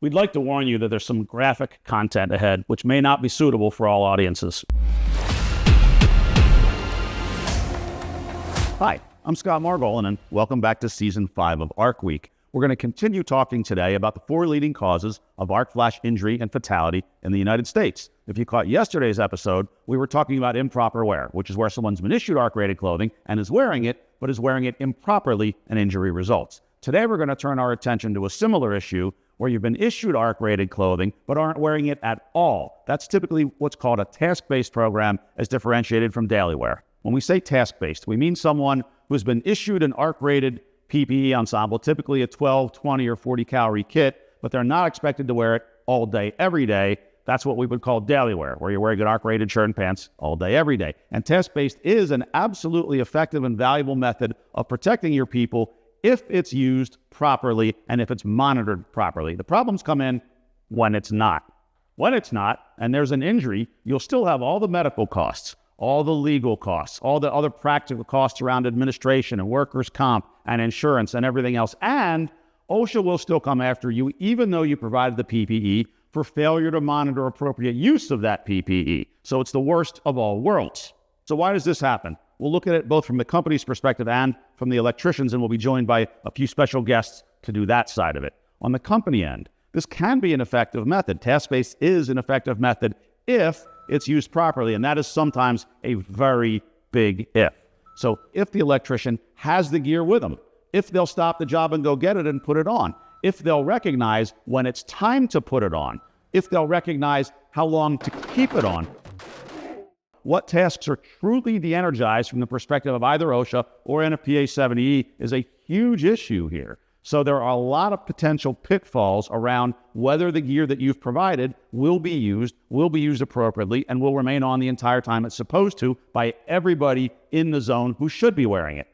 We'd like to warn you that there's some graphic content ahead, which may not be suitable for all audiences. Hi, I'm Scott Margolin, and welcome back to Season 5 of ARC Week. We're going to continue talking today about the 4 leading causes of arc flash injury and fatality in the United States. If you caught yesterday's episode, we were talking about improper wear, which is where someone's been issued arc-rated clothing and is wearing it, but is wearing it improperly and injury results. Today, we're going to turn our attention to a similar issue where you've been issued arc-rated clothing but aren't wearing it at all. That's typically what's called a task-based program as differentiated from daily wear. When we say task-based, we mean someone who's been issued an arc-rated PPE ensemble, typically a 12, 20, or 40 calorie kit, but they're not expected to wear it all day, every day. That's what we would call daily wear, where you're wearing an arc-rated shirt and pants all day, every day. And task-based is an absolutely effective and valuable method of protecting your people if it's used properly and if it's monitored properly. The problems come in when it's not. When it's not, and there's an injury, you'll still have all the medical costs, all the legal costs, all the other practical costs around administration and workers' comp and insurance and everything else. And OSHA will still come after you, even though you provided the PPE, for failure to monitor appropriate use of that PPE. So it's the worst of all worlds. So why does this happen? We'll look at it both from the company's perspective and from the electricians, and we'll be joined by a few special guests to do that side of it. On the company end, this can be an effective method. Task-based is an effective method if it's used properly, and that is sometimes a very big if. So if the electrician has the gear with them, if they'll stop the job and go get it and put it on, if they'll recognize when it's time to put it on, if they'll recognize how long to keep it on, what tasks are truly de-energized from the perspective of either OSHA or NFPA 70E is a huge issue here. So there are a lot of potential pitfalls around whether the gear that you've provided will be used appropriately, and will remain on the entire time it's supposed to by everybody in the zone who should be wearing it.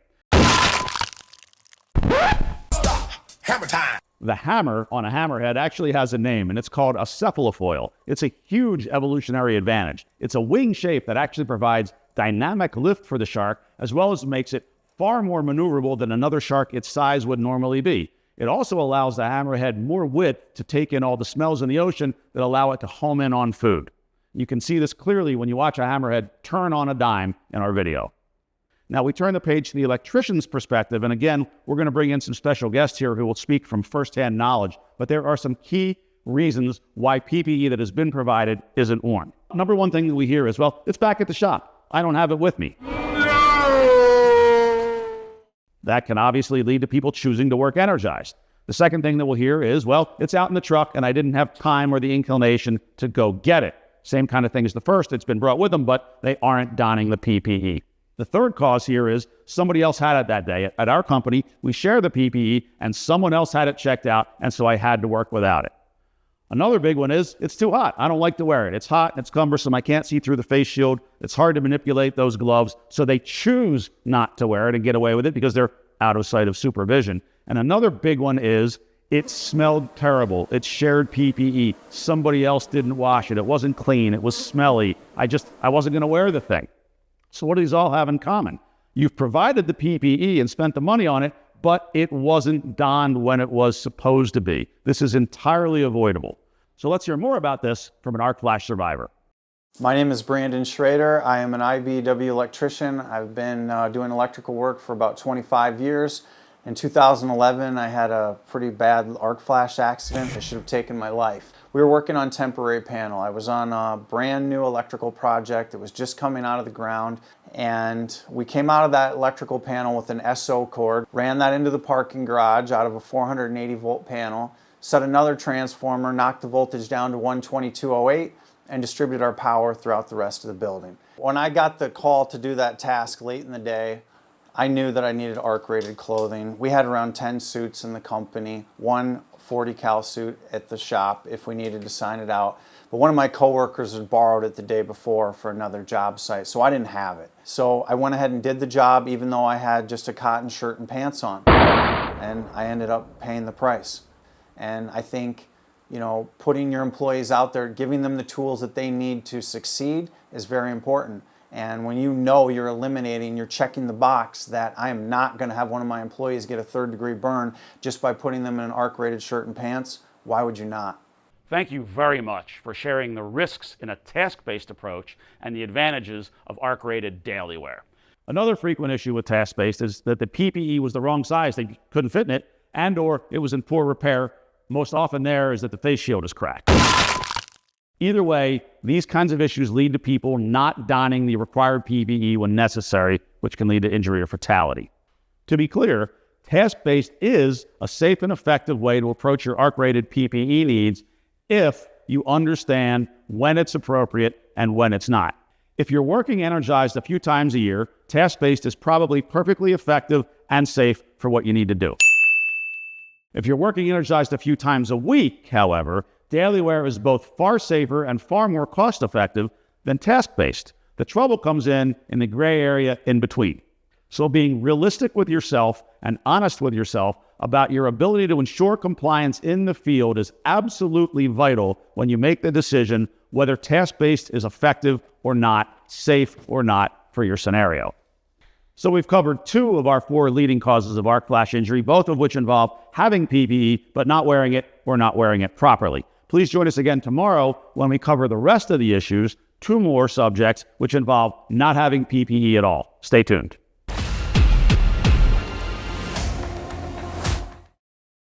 Hammer time! The hammer on a hammerhead actually has a name, and it's called a cephalofoil. It's a huge evolutionary advantage. It's a wing shape that actually provides dynamic lift for the shark, as well as makes it far more maneuverable than another shark its size would normally be. It also allows the hammerhead more width to take in all the smells in the ocean that allow it to home in on food. You can see this clearly when you watch a hammerhead turn on a dime in our video. Now we turn the page to the electrician's perspective, and again, we're going to bring in some special guests here who will speak from firsthand knowledge, but there are some key reasons why PPE that has been provided isn't worn. Number one thing that we hear is, well, it's back at the shop. I don't have it with me. That can obviously lead to people choosing to work energized. The second thing that we'll hear is, well, it's out in the truck and I didn't have time or the inclination to go get it. Same kind of thing as the first. It's been brought with them, but they aren't donning the PPE. The third cause here is somebody else had it that day. At our company, we share the PPE and someone else had it checked out, and so I had to work without it. Another big one is it's too hot. I don't like to wear it. It's hot and it's cumbersome. I can't see through the face shield. It's hard to manipulate those gloves. So they choose not to wear it and get away with it because they're out of sight of supervision. And another big one is it smelled terrible. It's shared PPE. Somebody else didn't wash it. It wasn't clean. It was smelly. I wasn't going to wear the thing. So what do these all have in common? You've provided the PPE and spent the money on it, but it wasn't donned when it was supposed to be. This is entirely avoidable. So let's hear more about this from an arc flash survivor. My name is Brandon Schrader. I am an IBEW electrician. I've been doing electrical work for about 25 years. In 2011, I had a pretty bad arc flash accident that should have taken my life. We were working on temporary panel. I was on a brand new electrical project. It was just coming out of the ground, and we came out of that electrical panel with an SO cord, ran that into the parking garage out of a 480 volt panel, set another transformer, knocked the voltage down to 122.08, and distributed our power throughout the rest of the building. When I got the call to do that task late in the day, I knew that I needed arc-rated clothing. We had around 10 suits in the company, one 40 cal suit at the shop if we needed to sign it out. But one of my coworkers had borrowed it the day before for another job site, so I didn't have it. So I went ahead and did the job even though I had just a cotton shirt and pants on. And I ended up paying the price. And I think, you know, putting your employees out there, giving them the tools that they need to succeed is very important. And when you know you're eliminating, you're checking the box that I am not going to have one of my employees get a third-degree burn just by putting them in an arc-rated shirt and pants, why would you not? Thank you very much for sharing the risks in a task-based approach and the advantages of ARC-rated daily wear. Another frequent issue with task-based is that the PPE was the wrong size, they couldn't fit in it, and or it was in poor repair. Most often there is that the face shield is cracked. Either way, these kinds of issues lead to people not donning the required PPE when necessary, which can lead to injury or fatality. To be clear, task-based is a safe and effective way to approach your ARC-rated PPE needs if you understand when it's appropriate and when it's not. If you're working energized a few times a year, task-based is probably perfectly effective and safe for what you need to do. If you're working energized a few times a week, however, daily wear is both far safer and far more cost-effective than task-based. The trouble comes in the gray area in between. So being realistic with yourself and honest with yourself about your ability to ensure compliance in the field is absolutely vital when you make the decision whether task-based is effective or not, safe or not for your scenario. So we've covered 2 of our 4 leading causes of arc flash injury, both of which involve having PPE but not wearing it or not wearing it properly. Please join us again tomorrow when we cover the rest of the issues, 2 more subjects which involve not having PPE at all. Stay tuned.